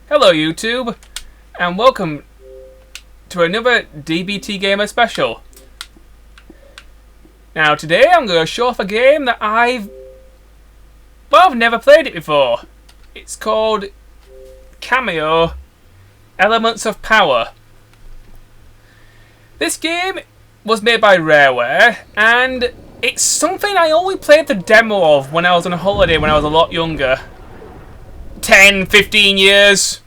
Hello YouTube, and welcome to another DBTGamer special. Now today I'm going to show off a game that I've never played it before. It's called Kameo, Elements of Power. This game was made by Rareware, and it's something I only played the demo of when I was on holiday when I was a lot younger. 10, 15 years.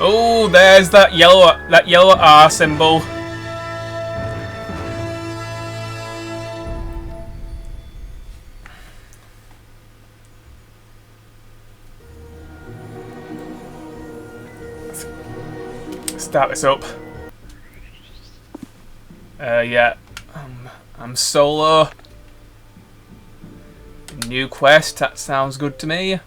Oh, there's that yellow R symbol. Let's start this up. Yeah, I'm solo. New quest, that sounds good to me.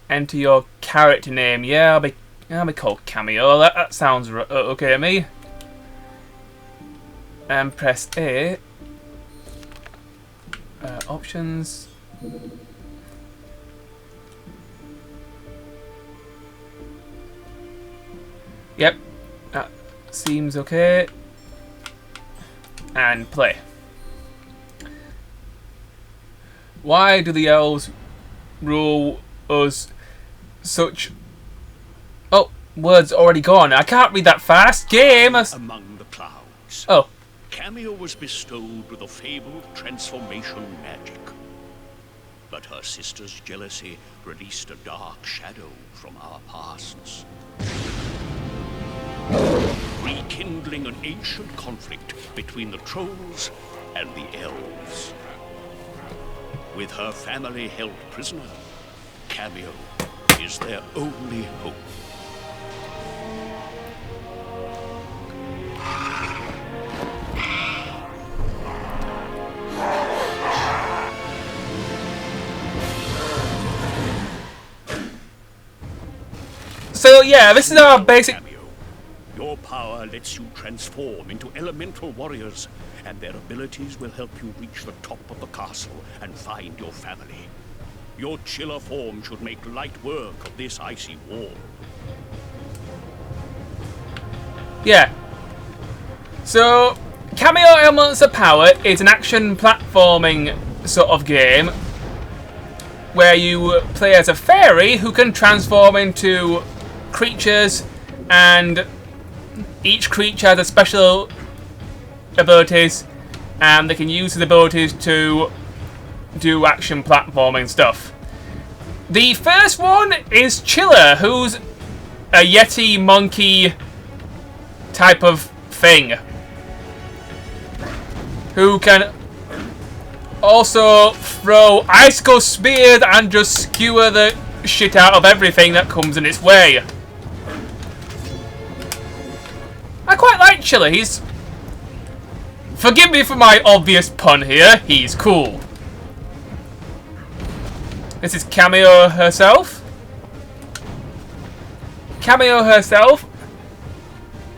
Enter your character name. Yeah, I'll be called Kameo. That sounds okay to me. And press A. Options. Yep, that seems okay. And play. Why do the elves rule us such... Oh, words already gone. I can't read that fast. Game! Among the clouds. Oh. Kameo was bestowed with a fabled transformation magic. But her sister's jealousy released a dark shadow from our pasts, rekindling an ancient conflict between the trolls and the elves. With her family held prisoner, Kameo is their only hope. So yeah, this is our basic... Kameo, your power lets you transform into elemental warriors, and their abilities will help you reach the top of the castle and find your family. Your chiller form should make light work of this icy wall. Yeah. So, Kameo Elements of Power is an action platforming sort of game where you play as a fairy who can transform into creatures, and each creature has a special abilities, and they can use the abilities to do action platforming stuff. The first one is Chiller, who's a Yeti monkey type of thing, who can also throw icicle spears and just skewer the shit out of everything that comes in its way. I quite like Chiller. He's... Forgive me for my obvious pun here, he's cool. This is Kameo herself. Kameo herself.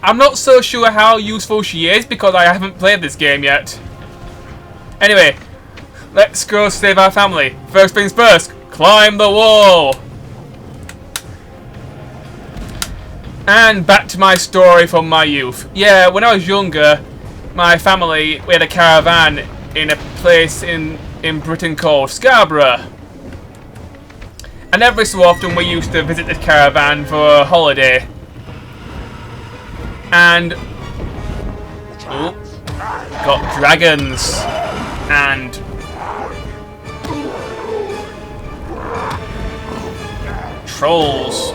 I'm not so sure how useful she is because I haven't played this game yet. Anyway, let's go save our family. First things first, climb the wall. And back to my story from my youth. Yeah, when I was younger, my family, we had a caravan in a place in Britain called Scarborough. And every so often we used to visit this caravan for a holiday. And... Oh, got dragons. And... trolls.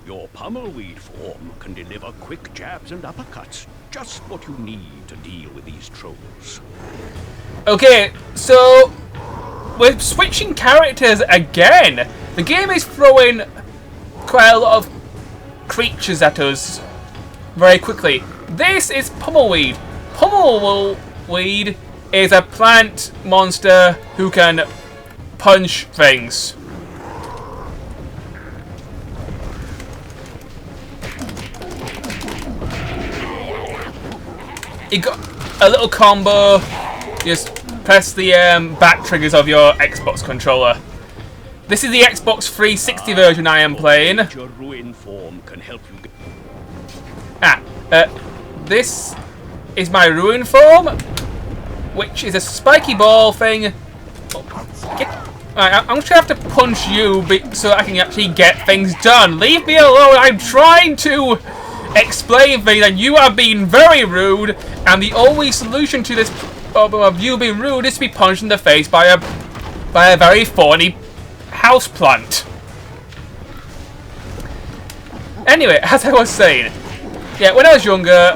Your pummelweed form can deliver quick jabs and uppercuts. Just what you need to deal with these trolls. Okay, so we're switching characters again. The game is throwing quite a lot of creatures at us very quickly. This is Pummelweed. Pummelweed is a plant monster who can punch things. You got a little combo. Just press the back triggers of your Xbox controller. This is the Xbox 360 version I am playing. Your ruin form can help you. This is my ruin form, which is a spiky ball thing. I'm going to have to punch you so I can actually get things done. Leave me alone. I'm trying to explain things and you are being very rude. And the only solution to this problem of you being rude is to be punched in the face by a very thorny houseplant. Anyway, as I was saying, yeah, when I was younger,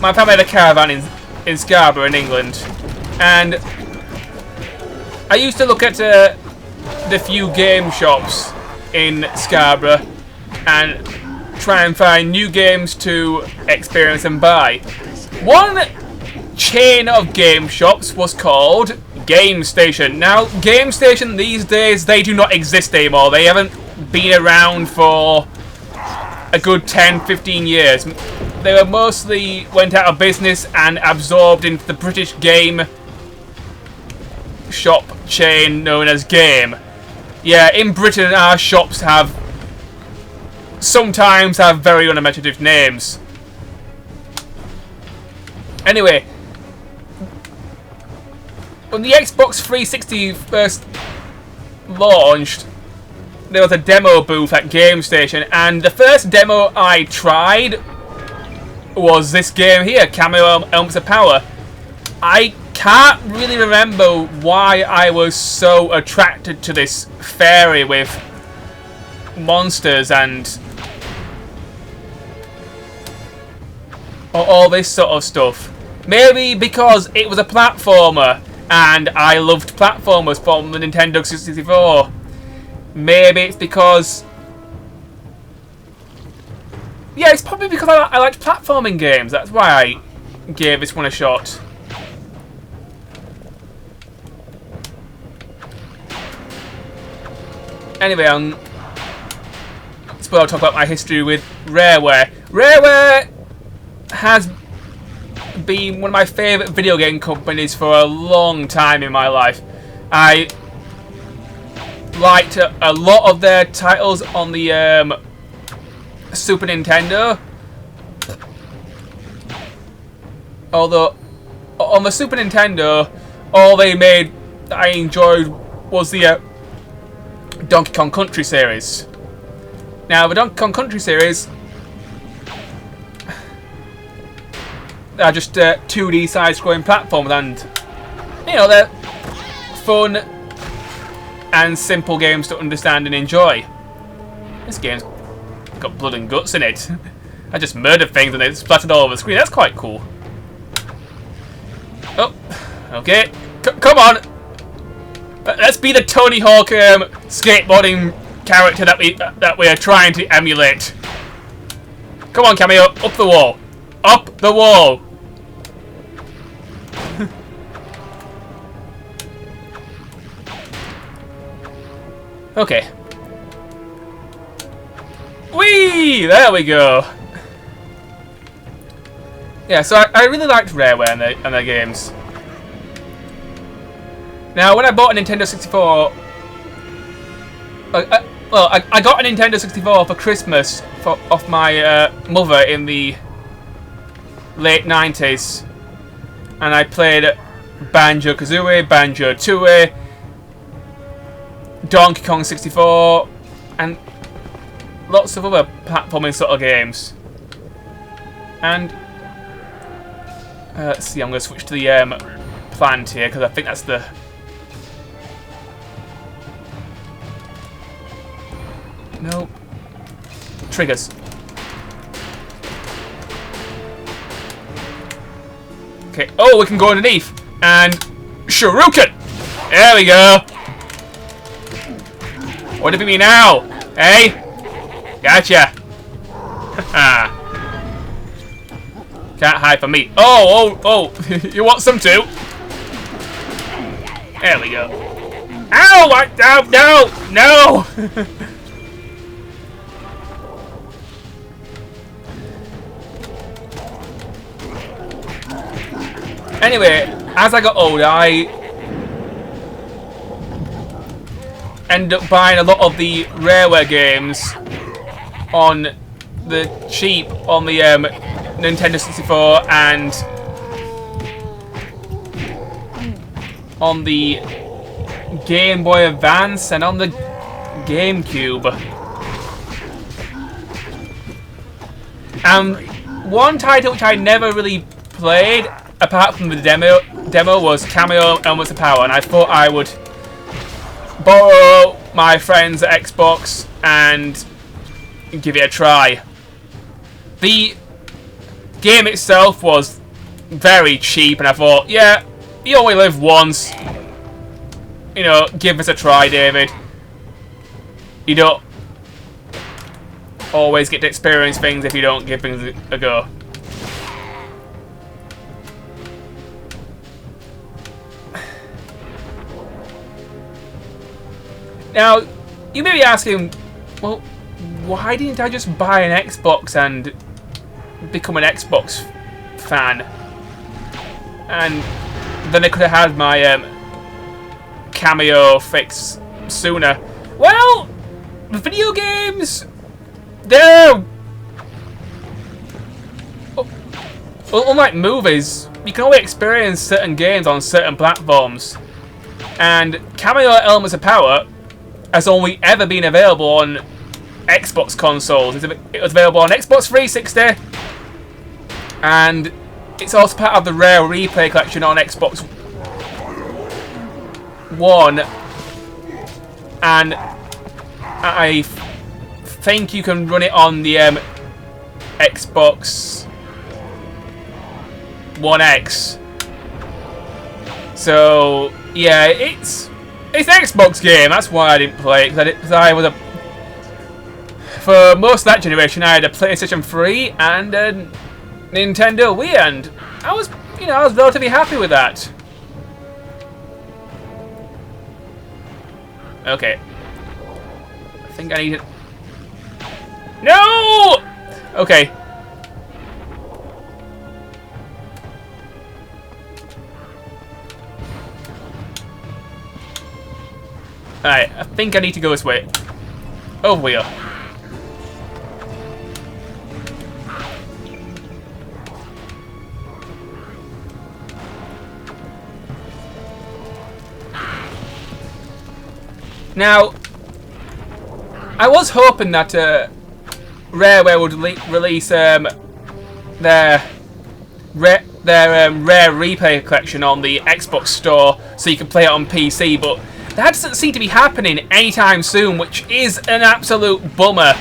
my family had a caravan in Scarborough in England, and I used to look at the few game shops in Scarborough and try and find new games to experience and buy. One chain of game shops was called Game Station. Now, Game Station these days, they do not exist anymore. They haven't been around for a good 10-15 years. They were mostly went out of business and absorbed into the British game shop chain known as Game. Yeah, in Britain our shops sometimes have very unimaginative names. Anyway, when the Xbox 360 first launched, there was a demo booth at Game Station, and the first demo I tried was this game here, Kameo Elements of Power. I can't really remember why I was so attracted to this fairy with monsters and all this sort of stuff. Maybe because it was a platformer, and I loved platformers from the Nintendo 64. Maybe it's because... yeah, it's probably because I liked platforming games. That's why I gave this one a shot. Anyway, I'll talk about my history with Rareware. Rareware has been one of my favourite video game companies for a long time in my life. I liked a lot of their titles on the Super Nintendo. Although on the Super Nintendo, all they made that I enjoyed was the Donkey Kong Country series. Now, the Donkey Kong Country series are just 2D side-scrolling platforms, and you know, they're fun and simple games to understand and enjoy. This game's got blood and guts in it. I just murdered things and it splattered all over the screen. That's quite cool. Oh, okay. Come on. Let's be the Tony Hawk skateboarding character that we are trying to emulate. Come on, Kameo, up the wall. Up the wall. Okay. Whee! There we go. Yeah, so I really liked Rareware and their games. Now, when I bought a Nintendo 64, I got a Nintendo 64 for Christmas off my mother in the late 90s, and I played Banjo-Kazooie, Banjo-Tooie, Donkey Kong 64, and lots of other platforming sort of games. And let's see, I'm going to switch to the plant here because I think that's the... Nope. Triggers. Okay, oh, we can go underneath. And... Shuriken! There we go! What do you mean now? Hey? Gotcha. Can't hide from me. Oh. You want some too? There we go. Ow! No! Anyway, as I got older, I ended up buying a lot of the Rareware games on the cheap on the Nintendo 64 and on the Game Boy Advance and on the GameCube. One title which I never really played, apart from the demo was Kameo Elements of Power, and I thought I would borrow my friend's Xbox and give it a try. The game itself was very cheap, and I thought, yeah, you only live once. You know, give this a try, David. You don't always get to experience things if you don't give things a go. Now, you may be asking, well, why didn't I just buy an Xbox and become an Xbox fan? And then I could have had my Kameo fix sooner. Well, video games, they're... unlike movies, you can only experience certain games on certain platforms. And Kameo Elements of Power has only ever been available on Xbox consoles. It was available on Xbox 360, and it's also part of the Rare Replay collection on Xbox One, and I think you can run it on the Xbox One X. So yeah, it's an Xbox game. That's why I didn't play it, because I was for most of that generation I had a PlayStation 3 and a Nintendo Wii, and I was relatively happy with that. Okay. I think I need it. No! Okay. Alright, I think I need to go this way. Over here. Now, I was hoping that Rareware would release their Rare Replay collection on the Xbox Store so you can play it on PC, but that doesn't seem to be happening anytime soon, which is an absolute bummer.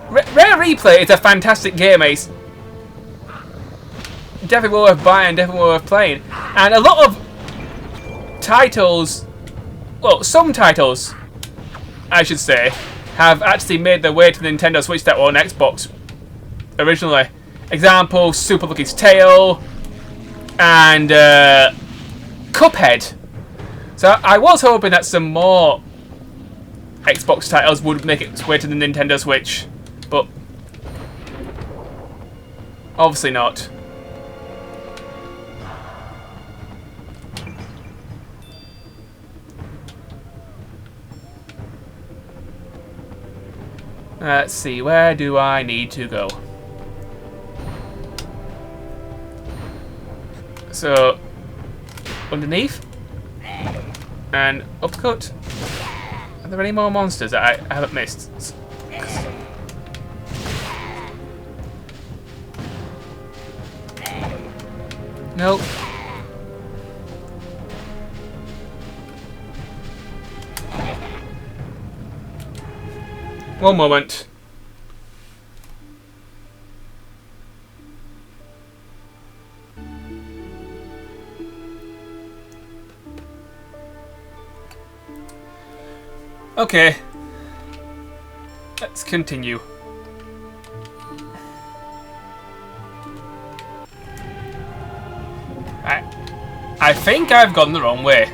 Rare Replay is a fantastic game, Ace. Definitely worth buying, definitely worth playing. And a lot of titles, well, some titles, I should say, have actually made their way to the Nintendo Switch that were on Xbox originally. Example, Super Lucky's Tale and Cuphead. So I was hoping that some more Xbox titles would make its way to the Nintendo Switch, but obviously not. Let's see, where do I need to go? So, underneath and upcut. Are there any more monsters that I haven't missed? Nope. One moment. Okay. Let's continue. I think I've gone the wrong way.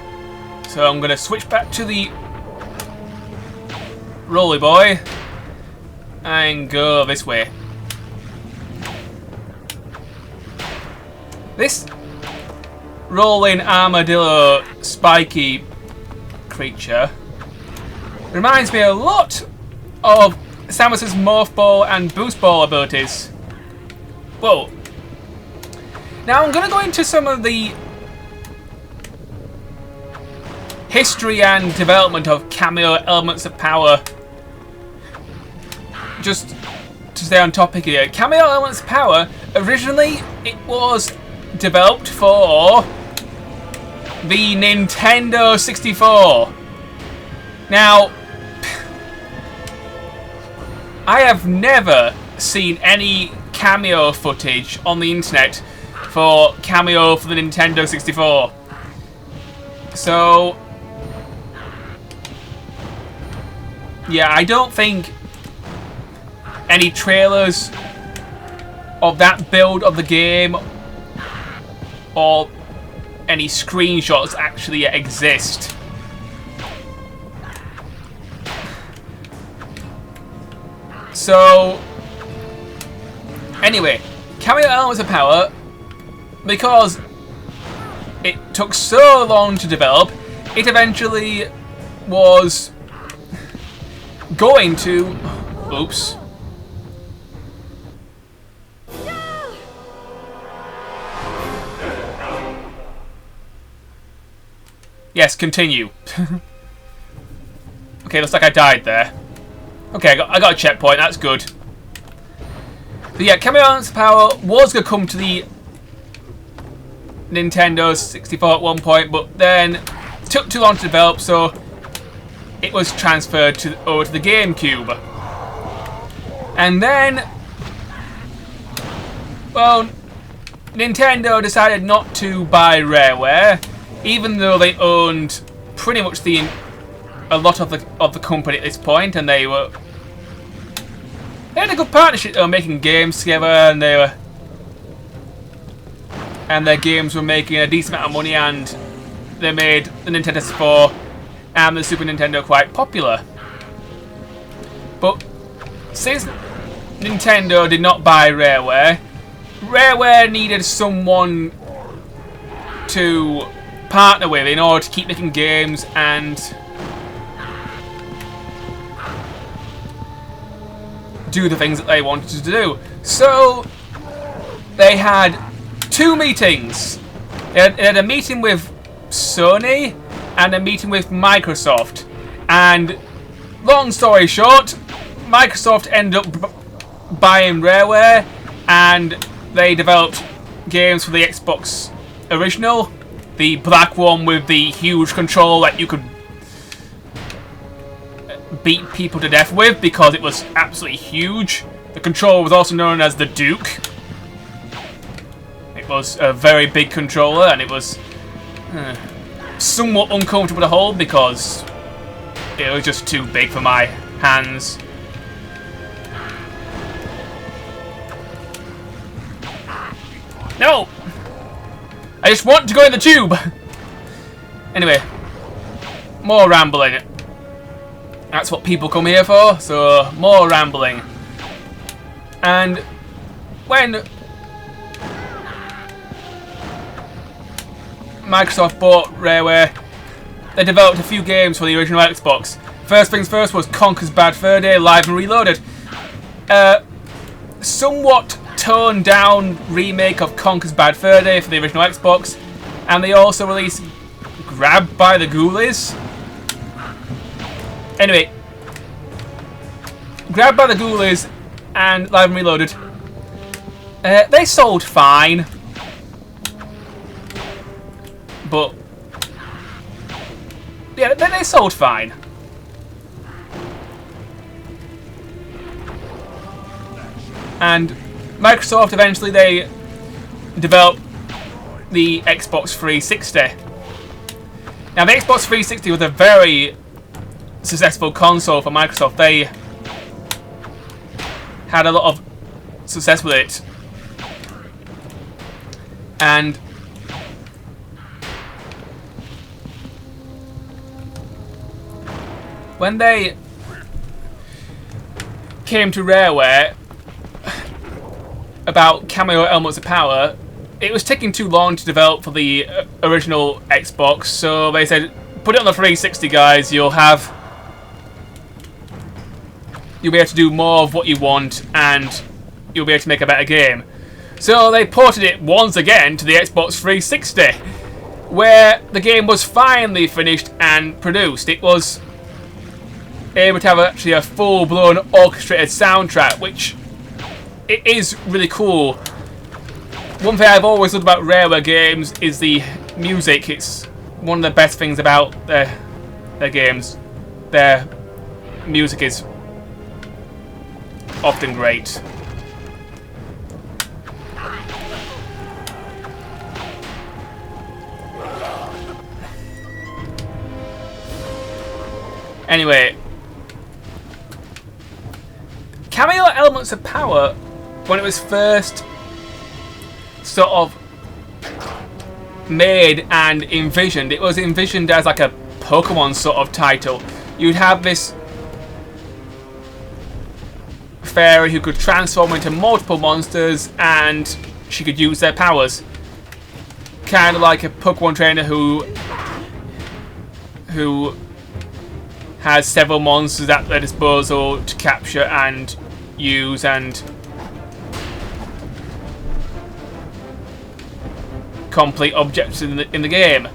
So I'm going to switch back to the Rolly Boy and go this way. This rolling armadillo spiky creature reminds me a lot of Samus's Morph Ball and Boost Ball abilities. Whoa. Now I'm going to go into some of the history and development of Kameo Elements of Power. Just to stay on topic here, Kameo Elements of Power, originally it was developed for the Nintendo 64. Now, I have never seen any Kameo footage on the internet for Kameo for the Nintendo 64. So, yeah, I don't think any trailers of that build of the game or any screenshots actually exist. So, anyway, Kameo Elements of Power, because it took so long to develop, it eventually was going to... Oops. Yes, continue. Okay, looks like I died there. Okay, I got a checkpoint, that's good. But yeah, Kameo Elements of Power was going to come to the Nintendo 64 at one point, but then it took too long to develop, so it was transferred over to the GameCube. And then, well, Nintendo decided not to buy Rareware, even though they owned pretty much a lot of the company at this point, and they had a good partnership. They were making games together, and their games were making a decent amount of money, and they made the Nintendo 64 and the Super Nintendo quite popular. But since Nintendo did not buy Rareware, Rareware needed someone to partner with in order to keep making games and do the things that they wanted to do. So they had two meetings. They had a meeting with Sony and a meeting with Microsoft. And long story short, Microsoft ended up buying Rareware, and they developed games for the Xbox original, the black one with the huge control that you could beat people to death with because it was absolutely huge. The controller was also known as the Duke. It was a very big controller, and it was somewhat uncomfortable to hold because it was just too big for my hands. No! I just want to go in the tube! Anyway, more rambling. That's what people come here for, so more rambling. And when Microsoft bought Rareware, they developed a few games for the original Xbox. First things first was Conker's Bad Fur Day Live and Reloaded. Somewhat toned down remake of Conker's Bad Fur Day for the original Xbox, and they also released Grabbed by the Ghoulies. Anyway, Grabbed by the Ghoulies and Live and Reloaded, they sold fine, but yeah, they sold fine. And Microsoft eventually they developed the Xbox 360. Now the Xbox 360 was a very successful console for Microsoft. They had a lot of success with it. And when they came to Rareware about Kameo Elements of Power, it was taking too long to develop for the original Xbox, so they said, put it on the 360, guys. You'll be able to do more of what you want, and you'll be able to make a better game. So they ported it once again to the Xbox 360, where the game was finally finished and produced. It was able to have actually a full-blown orchestrated soundtrack, which it is really cool. One thing I've always loved about Rareware games is the music. It's one of the best things about their games. Their music is often great. Anyway, Kameo Elements of Power, when it was first sort of made and envisioned, it was envisioned as like a Pokemon sort of title. You'd have this fairy who could transform into multiple monsters, and she could use their powers. Kind of like a Pokemon trainer who has several monsters at their disposal to capture and use and complete objectives in the game.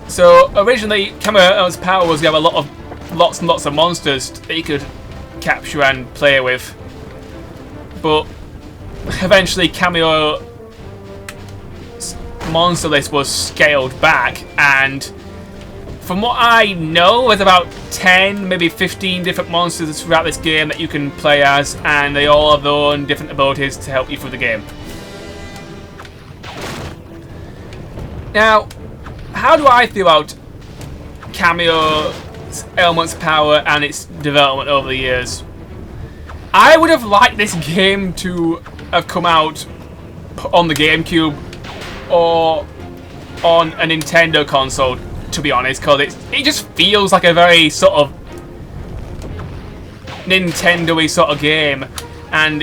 So originally, Kameo's power was to have lots and lots of monsters that you could capture and play with. But eventually, Kameo's monster list was scaled back, and from what I know, there's about 10, maybe 15 different monsters throughout this game that you can play as, and they all have their own different abilities to help you through the game. Now, how do I feel about Kameo's Elements of Power and its development over the years? I would have liked this game to have come out on the GameCube or on a Nintendo console, to be honest, because it just feels like a very sort of Nintendo-y sort of game, and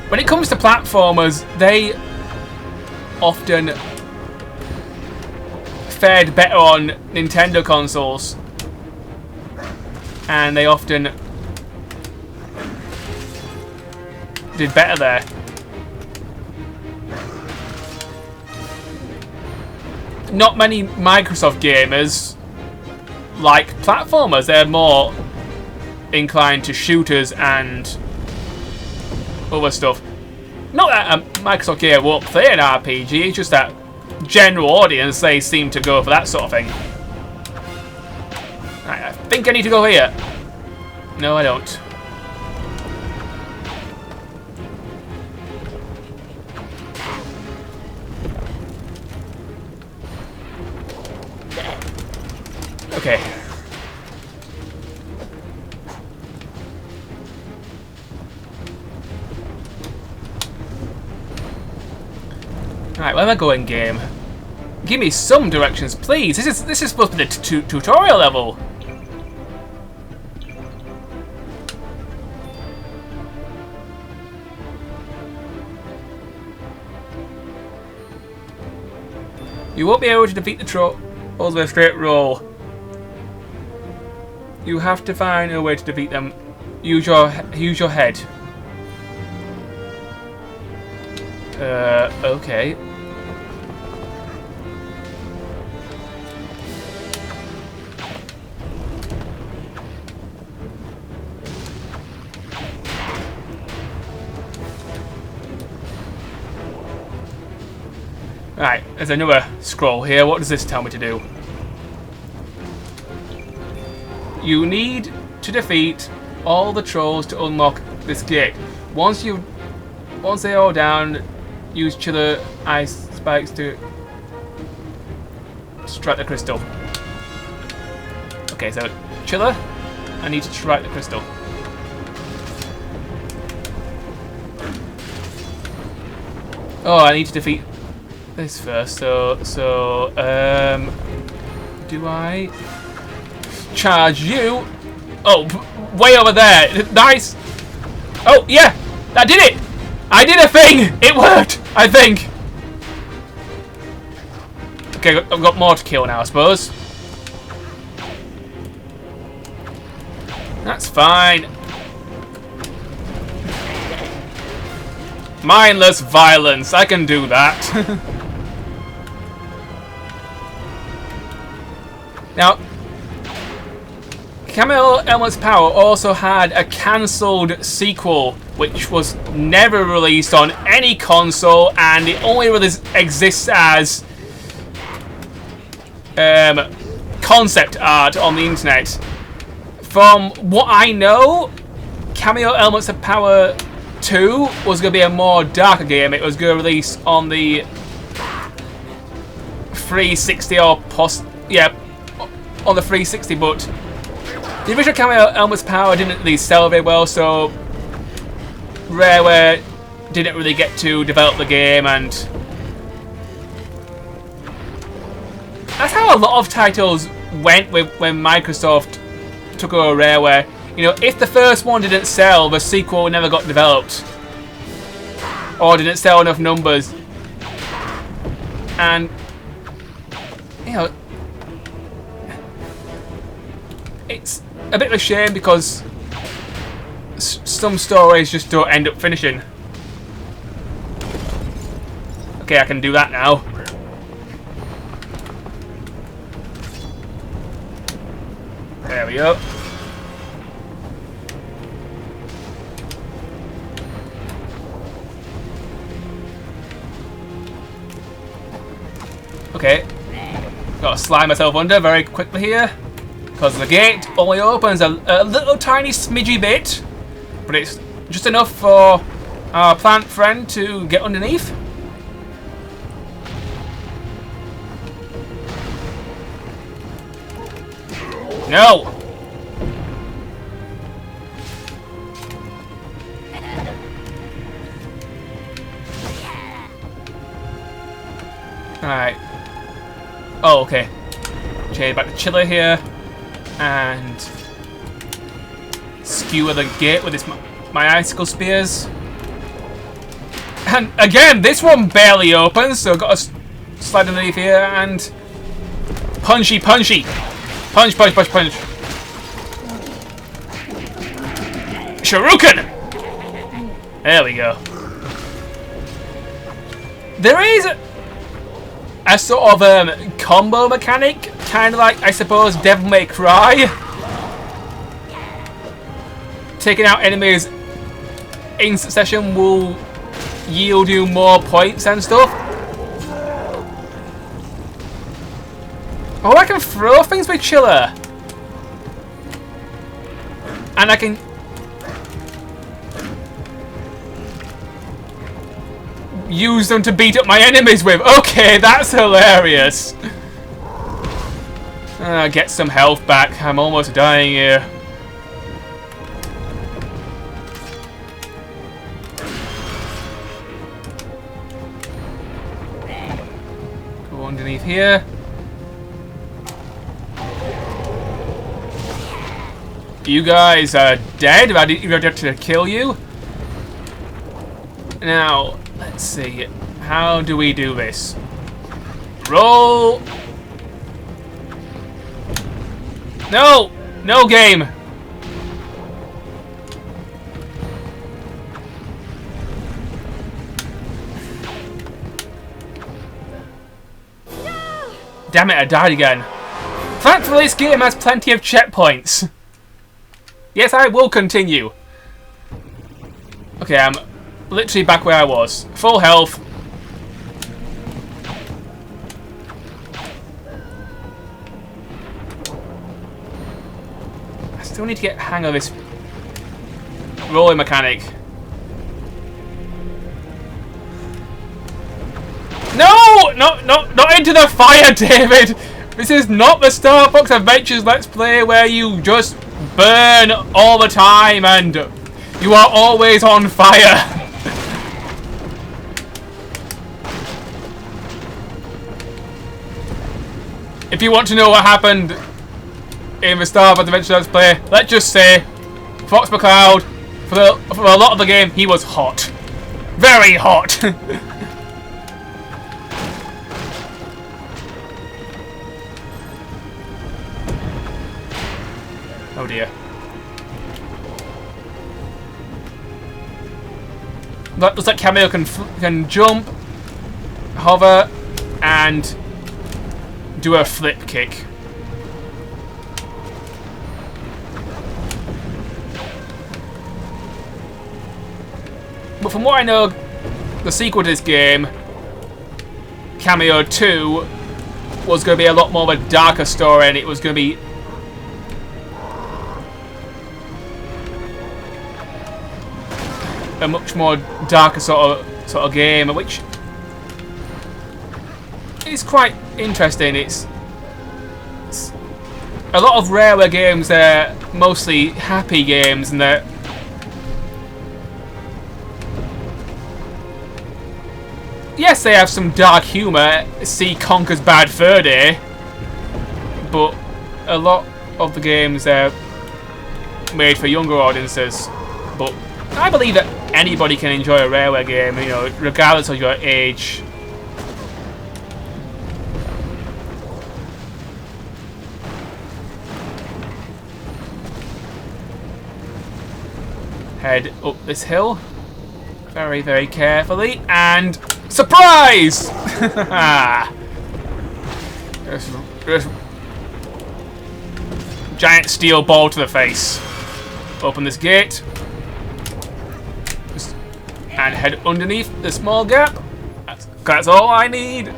when it comes to platformers, they often fared better on Nintendo consoles, and they often did better there. Not many Microsoft gamers like platformers. They're more inclined to shooters and other stuff. Not that a Microsoft gamer won't play an RPG, it's just that general audience, they seem to go for that sort of thing. Right, I think I need to go here. No, I don't. Okay. Alright, where am I going, game? Give me some directions, please. This is supposed to be the tutorial level. You won't be able to defeat the trolls with a straight roll. You have to find a way to defeat them. Use your head. Okay. Right, there's another scroll here. What does this tell me to do? You need to defeat all the trolls to unlock this gate. Once they're all down, use chiller ice spikes to strike the crystal. Okay, so Chiller. I need to try the crystal. Oh, I need to defeat this first. So, do I charge you? Oh, way over there. Nice. Oh, yeah, that did it. I did a thing. It worked, I think. Okay, I've got more to kill now, I suppose. That's fine. Mindless violence. I can do that. Now, Kameo Element's Power also had a cancelled sequel, which was never released on any console, and it only really exists as concept art on the internet. From what I know, Kameo Elements of Power 2 was going to be a more darker game. It was going to release on the 360 or on the 360, but the original Kameo Elements Power didn't really sell very well, so Rareware didn't really get to develop the game, and that's how a lot of titles went when Microsoft took over Rareware. You know, if the first one didn't sell, the sequel never got developed, or didn't sell enough numbers. And you know, it's a bit of a shame because some stories just don't end up finishing. Okay, I can do that now. There we go. Okay. Gotta slide myself under very quickly here, because the gate only opens a little tiny smidgy bit, but it's just enough for our plant friend to get underneath. No! Alright. Oh, okay. Okay, back to Chiller here. And skewer the gate with my icicle spears. And again, this one barely opens, so I've got to slide underneath here and punchy. Punch. Shuriken! There we go. There is a sort of combo mechanic, kind of like, I suppose, Devil May Cry. Taking out enemies in succession will yield you more points and stuff. Oh, I can throw things with Chiller. And I can use them to beat up my enemies with. Okay, that's hilarious. Get some health back. I'm almost dying here. Go underneath here. You guys are dead. I didn't even have to kill you. Now, let's see. How do we do this? Roll. No! No game! No! Damn it, I died again. Thankfully, this game has plenty of checkpoints. Yes, I will continue. Okay, I'm literally back where I was. Full health. I still need to get a hang of this rolling mechanic. No! No, not into the fire, David! This is not the Star Fox Adventures Let's Play where you just burn all the time and you are always on fire. If you want to know what happened in the Star Fox Adventures Let's Play, let's just say Fox McCloud, for a lot of the game, he was hot. Very hot. Oh dear. That looks like Kameo can jump, hover, and do a flip kick. But from what I know, the sequel to this game, Kameo 2, was going to be a lot more of a darker story, and it was going to be a much more darker sort of game, which is quite interesting. It's a lot of Rareware games. They're mostly happy games, and they're yes, they have some dark humour. See Conker's Bad Fur Day, but a lot of the games are made for younger audiences. But I believe that anybody can enjoy a Rareware game, you know, regardless of your age. Head up this hill very, very carefully, and surprise! Just giant steel ball to the face. Open this gate. And head underneath the small gap. That's all I need.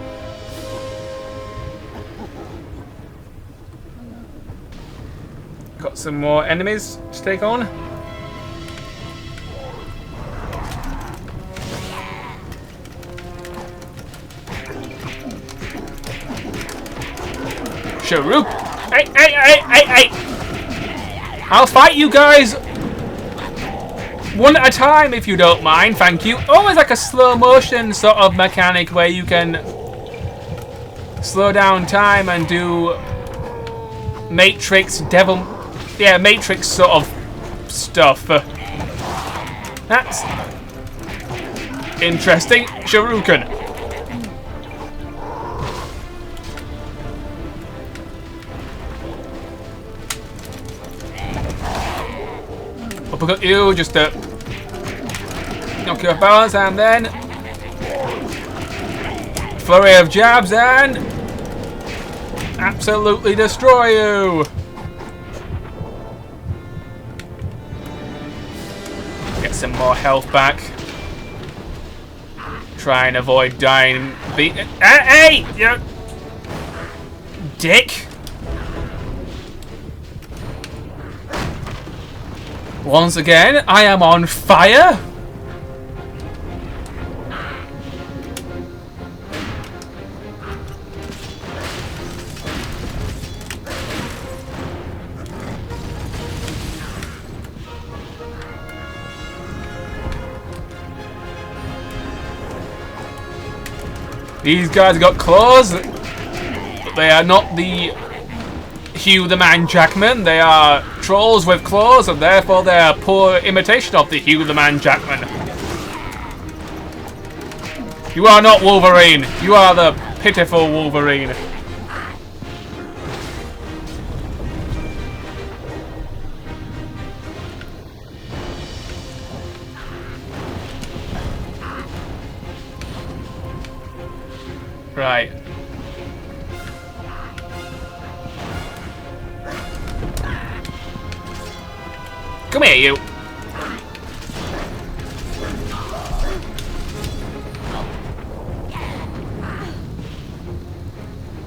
Got some more enemies to take on. Sharoop! Hey, hey, hey, hey, hey! I'll fight you guys one at a time, if you don't mind, thank you. Always like a slow motion sort of mechanic where you can slow down time and do Matrix Matrix sort of stuff. That's interesting. Shuriken. Uppercut you, just to knock you off balance, and then flurry of jabs and absolutely destroy you. Get some more health back. Try and avoid dying. Hey, you dick! Once again, I am on fire. These guys have got claws, but they are not the Hugh the Man Jackman. They are trolls with claws, and therefore they are a poor imitation of the Hugh the Man Jackman. You are not Wolverine. You are the pitiful Wolverine. Right. Come here, you.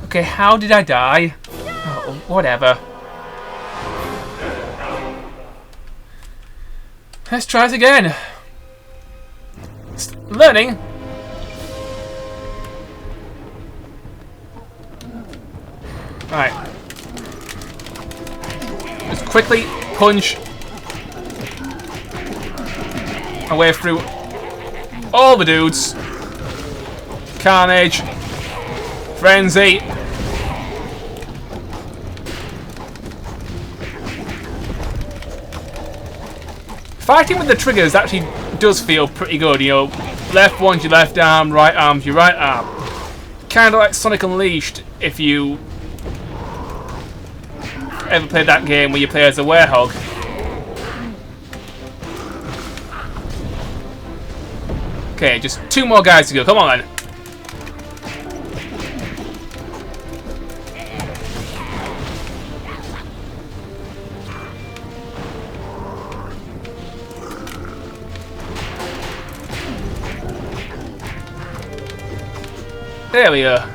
Okay, how did I die? Oh, whatever. Let's try it again. Learning. Right. Just quickly punch my way through all the dudes. Carnage. Frenzy. Fighting with the triggers actually does feel pretty good, you know. Left one's your left arm, right arm's your right arm. Kind of like Sonic Unleashed if you ever played that game where you play as a werehog. Okay, just 2 more guys to go. Come on then. There we go.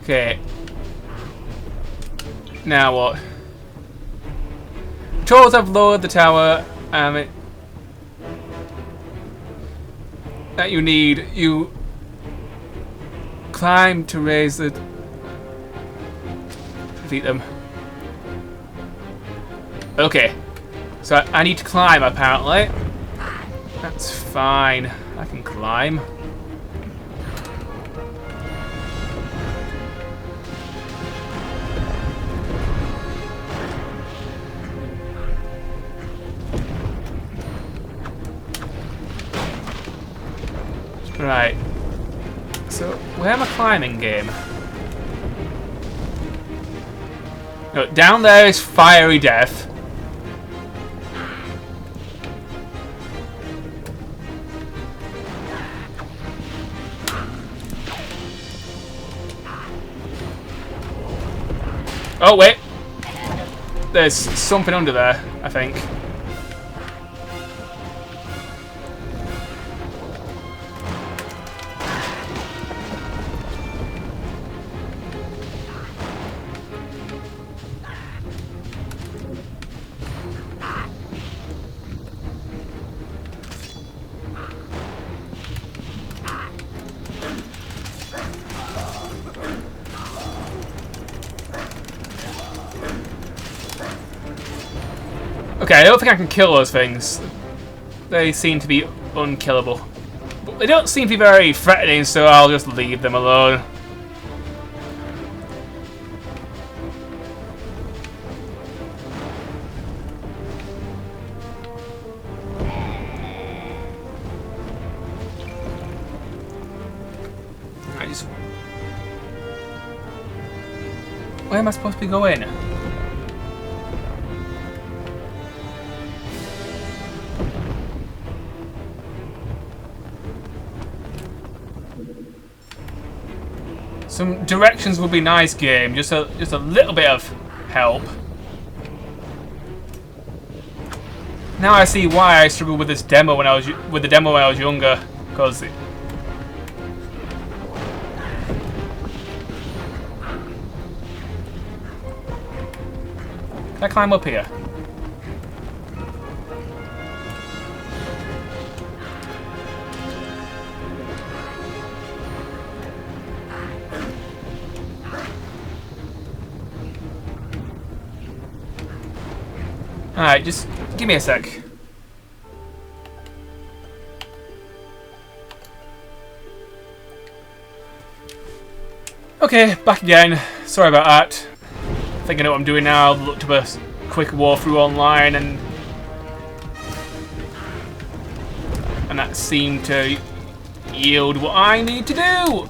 Okay. Now what? Trolls have lowered the tower. That you climb to raise the. Defeat them. Okay. So I need to climb, apparently. That's fine. I can climb. Right. So, where am I climbing, game? No, down there is fiery death. Oh, wait. There's something under there, I think. Okay, I don't think I can kill those things. They seem to be unkillable. But they don't seem to be very threatening, so I'll just leave them alone. Where am I supposed to be going? Some directions would be nice, game. Just a little bit of help. Now I see why I struggled with this demo when I was younger, because can I climb up here? Alright, just give me a sec. Okay, back again. Sorry about that. I think I know what I'm doing now. I'll look to a quick walkthrough online and that seemed to yield what I need to do.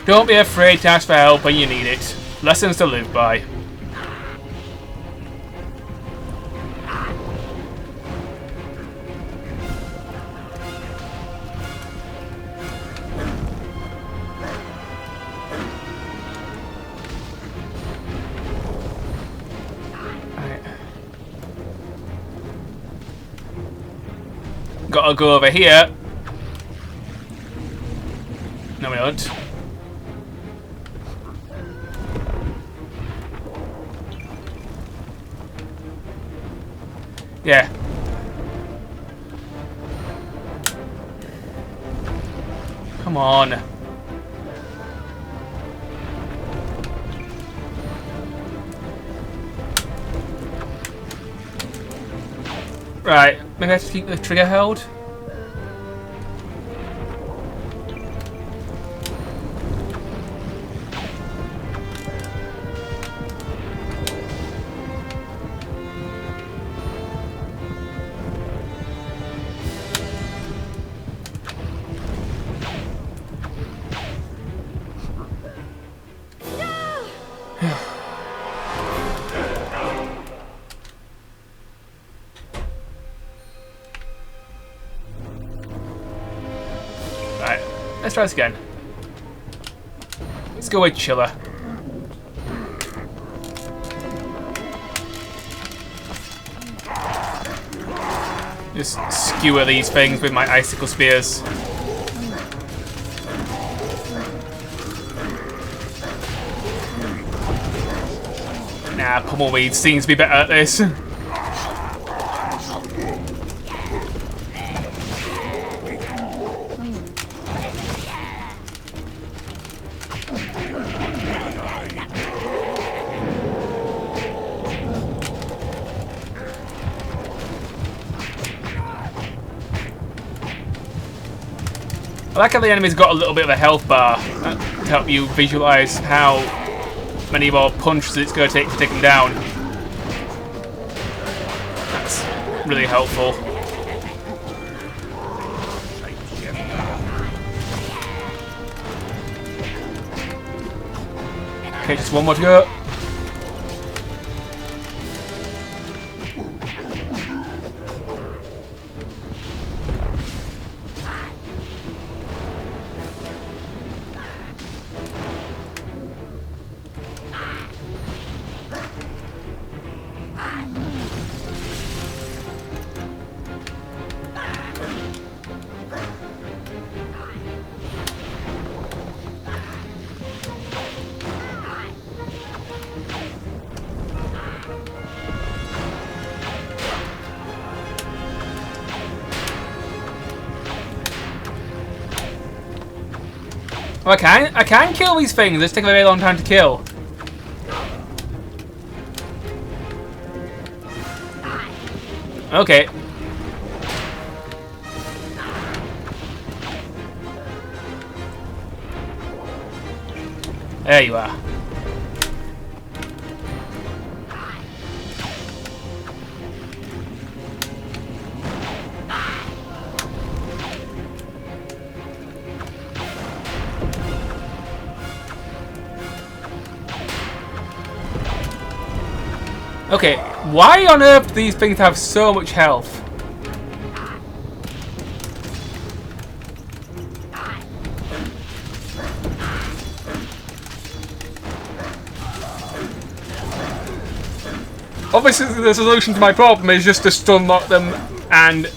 Don't be afraid to ask for help when you need it. Lessons to live by. Gotta go over here. No, we don't. Yeah. Come on. Right, maybe I have to keep the trigger held. Right, let's try this again. Let's go with Chiller. Just skewer these things with my icicle spears. Nah, Pummelweed seems to be better at this. I like how the enemy's got a little bit of a health bar to help you visualise how many more punches it's going to take to take them down. That's really helpful. Okay, just one more to go. Oh, I can kill these things. They just take a very long time to kill. Okay. There you are. Okay, why on earth do these things have so much health? Obviously the solution to my problem is just to stun lock them and...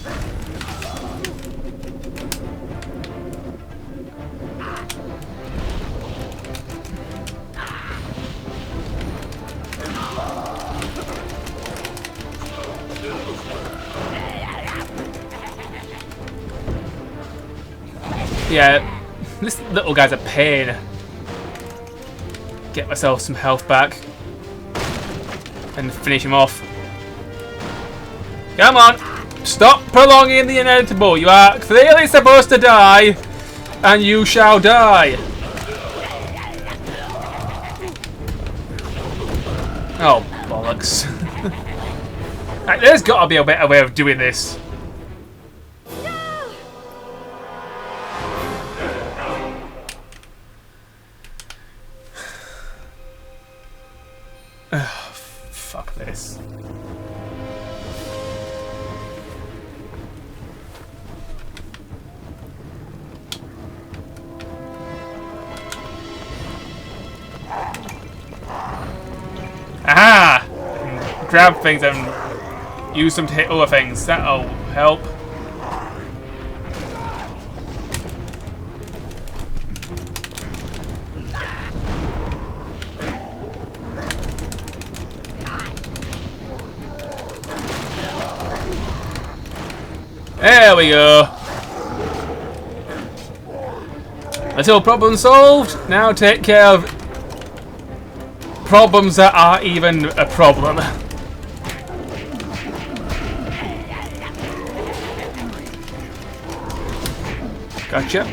Yeah, this little guy's a pain. Get myself some health back. And finish him off. Come on! Stop prolonging the inevitable. You are clearly supposed to die. And you shall die. Oh, bollocks. Right, there's got to be a better way of doing this. Fuck this. Aha! Grab things and use them to hit other things. That'll help. There we go. Until problem solved, now take care of problems that are even a problem. Gotcha.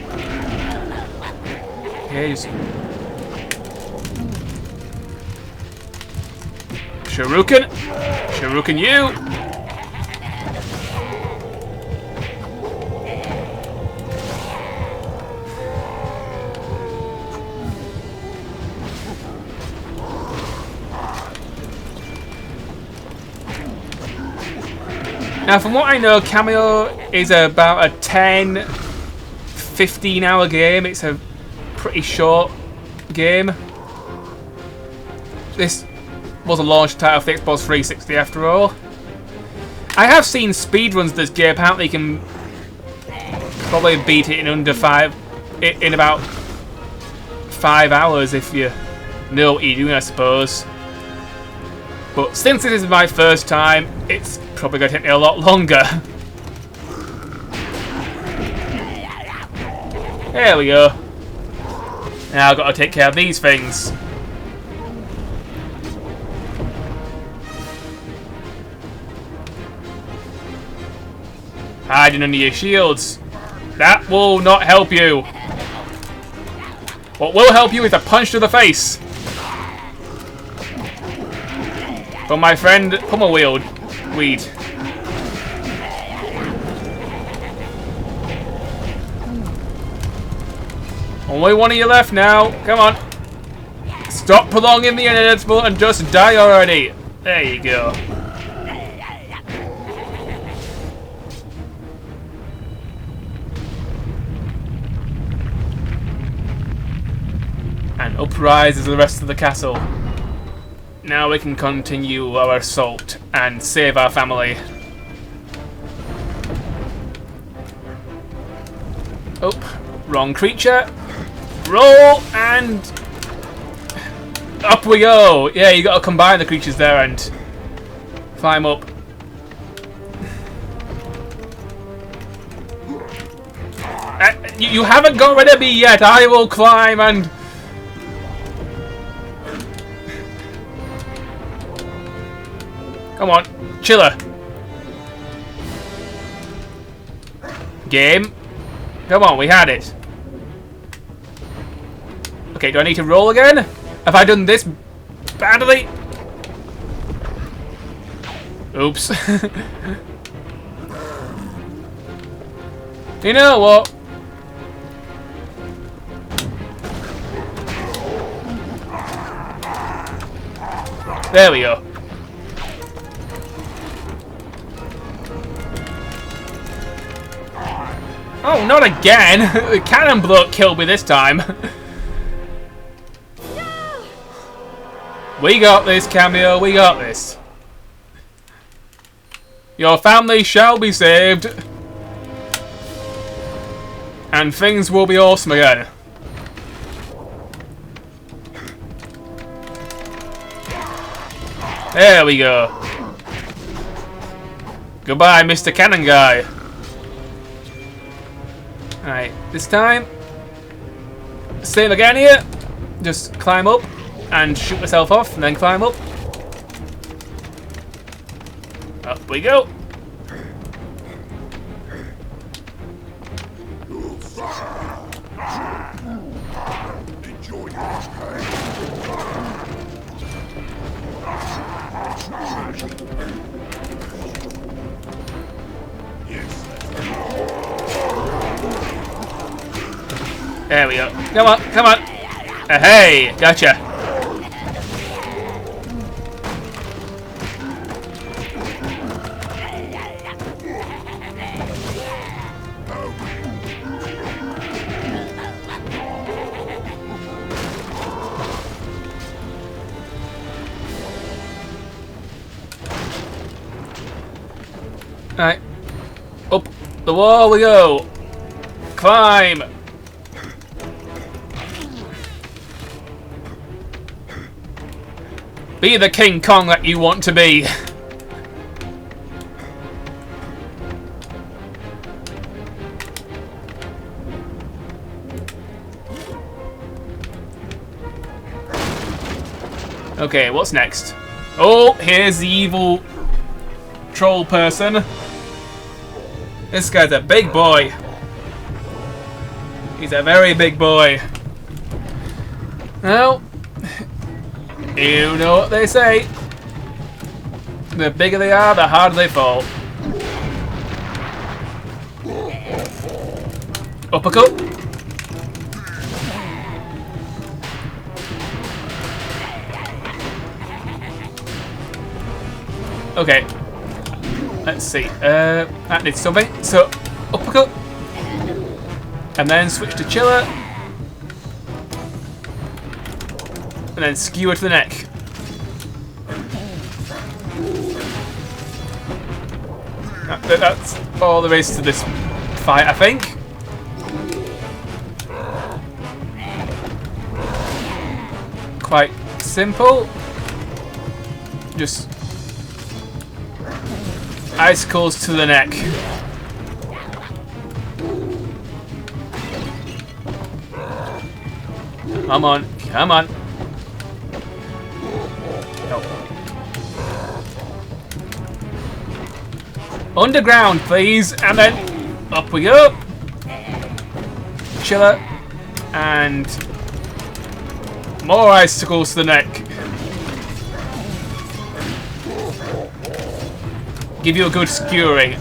Here's Shuriken. Shuriken you. Now, from what I know, Kameo is about a 10-15 hour game. It's a pretty short game. This was a launch title for the Xbox 360 after all. I have seen speedruns of this game. Apparently you can probably beat it in under in about 5 hours if you know what you're doing, I suppose. But since this is my first time, it's probably going to take me a lot longer. There we go. Now I've got to take care of these things. Hiding under your shields. That will not help you. What will help you is a punch to the face. From my friend Pummelweed. Only one of you left now. Come on. Stop prolonging the inevitable and just die already. There you go. And up rises the rest of the castle. Now we can continue our assault and save our family. Oh, wrong creature. Roll and up we go. Yeah, you got to combine the creatures there and climb up. You haven't got rid of me yet. I will climb and... Come on, chiller. Game. Come on, we had it. Okay, do I need to roll again? Have I done this badly? Oops. You know what? There we go. Oh, not again! The cannon bloke killed me this time. No. We got this, Kameo. We got this. Your family shall be saved. And things will be awesome again. There we go. Goodbye, Mr. Cannon Guy. Alright, this time, same again here. Just climb up and shoot myself off, and then climb up. Up we go. There we go. Come on, come on. Hey, gotcha. Alright. Up the wall we go. Climb. Be the King Kong that you want to be. Okay, what's next? Oh, here's the evil troll person. This guy's a big boy. He's a very big boy. Well, you know what they say. The bigger they are, the harder they fall. Uppercut. Okay. Let's see. That needs something. So, uppercut. And then switch to chiller. And then skewer to the neck. That's all there is to this fight, I think. Quite simple. Just icicles to the neck. Come on, come on. No. Underground, please, and then up we go. Chiller, and more icicles to the neck. Give you a good skewering.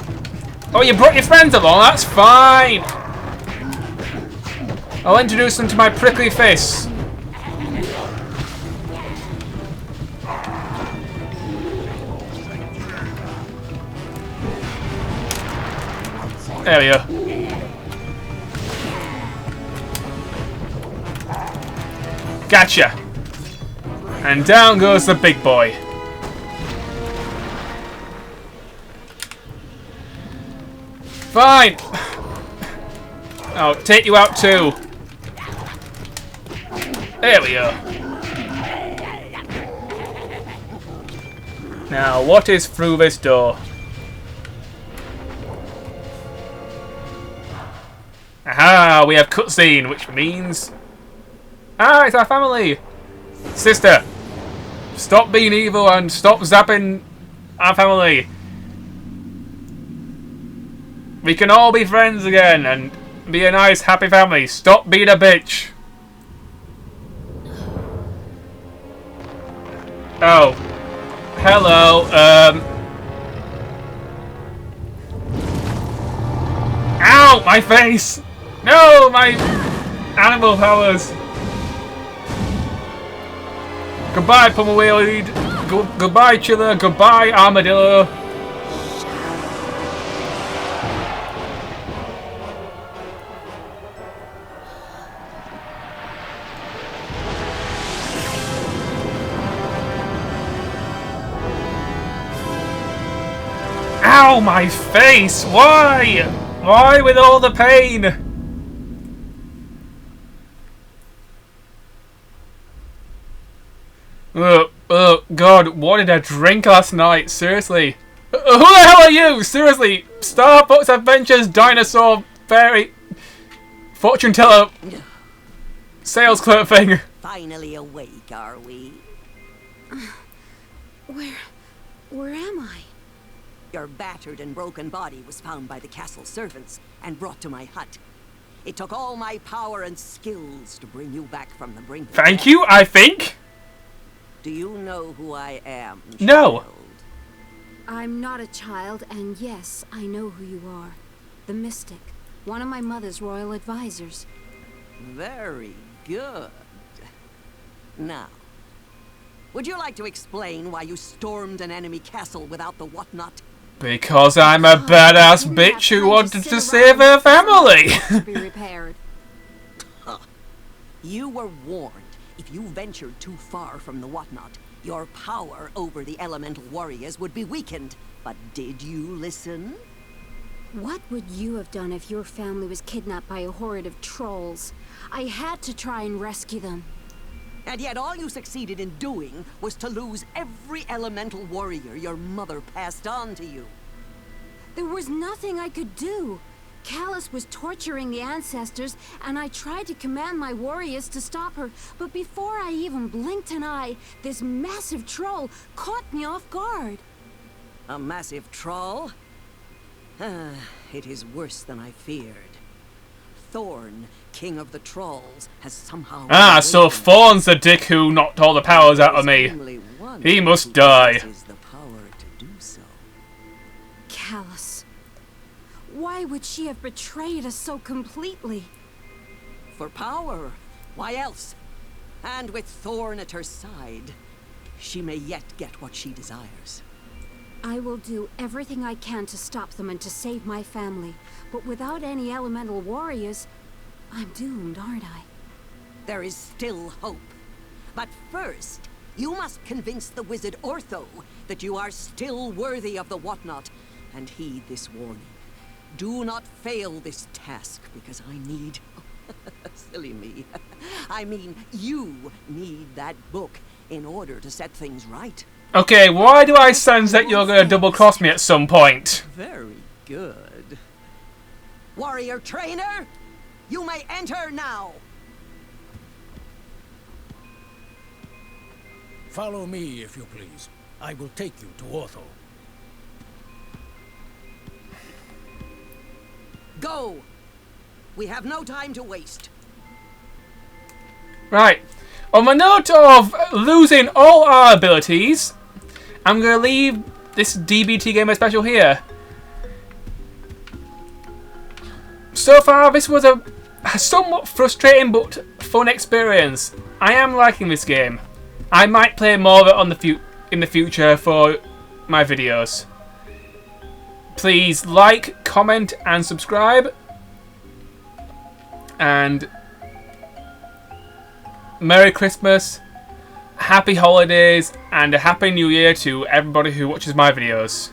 Oh, you brought your friends along, that's fine. I'll introduce them to my prickly fists. There we go. Gotcha. And down goes the big boy. Fine. I'll take you out too. There we go. Now, what is through this door? Aha, we have cutscene, which means... Ah, it's our family! Sister, stop being evil and stop zapping our family. We can all be friends again and be a nice, happy family. Stop being a bitch. Oh. Hello, Ow! My face! No! My animal powers! Goodbye, Pummelweed. Goodbye, Chiller. Goodbye, Armadillo. Ow, my face! Why? Why with all the pain? Oh, God, what did I drink last night? Seriously. Who the hell are you? Seriously. Starbucks Adventures, Dinosaur, Fairy, Fortune Teller, Sales Clerk thing. Finally awake, are we? Where am I? Your battered and broken body was found by the castle servants and brought to my hut. It took all my power and skills to bring you back from the brink of Thank death. you, I think. Do you know who I am, child? No. I'm not a child, and yes, I know who you are. The Mystic, one of my mother's royal advisors. Very good. Now, would you like to explain why you stormed an enemy castle without the whatnot? Because I'm a badass bitch who wanted to save her family. To be repaired. You were warned. If you ventured too far from the whatnot, your power over the elemental warriors would be weakened. But did you listen? What would you have done if your family was kidnapped by a horde of trolls? I had to try and rescue them. And yet all you succeeded in doing was to lose every elemental warrior your mother passed on to you. There was nothing I could do. Callus was torturing the ancestors, and I tried to command my warriors to stop her, but before I even blinked an eye, this massive troll caught me off guard. A massive troll? It is worse than I feared. Thorn, king of the trolls, has somehow... Ah, so Thorn's the dick who knocked all the powers out of me. He must die. The power to do so. Callus. Why would she have betrayed us so completely? For power. Why else? And with Thorn at her side, she may yet get what she desires. I will do everything I can to stop them and to save my family. But without any elemental warriors, I'm doomed, aren't I? There is still hope. But first, you must convince the wizard Ortho that you are still worthy of the whatnot, and heed this warning. Do not fail this task, because I need... Silly me. I mean, you need that book in order to set things right. Okay, why do I sense that you're going to double-cross me at some point? Very good. Warrior trainer, you may enter now. Follow me, if you please. I will take you to Ortho. Go! We have no time to waste. Right. On the note of losing all our abilities, I'm going to leave this DBTGamer special here. So far, this was a somewhat frustrating but fun experience. I am liking this game. I might play more of it on in the future for my videos. Please like, comment, and subscribe. And Merry Christmas, Happy Holidays, and a Happy New Year to everybody who watches my videos.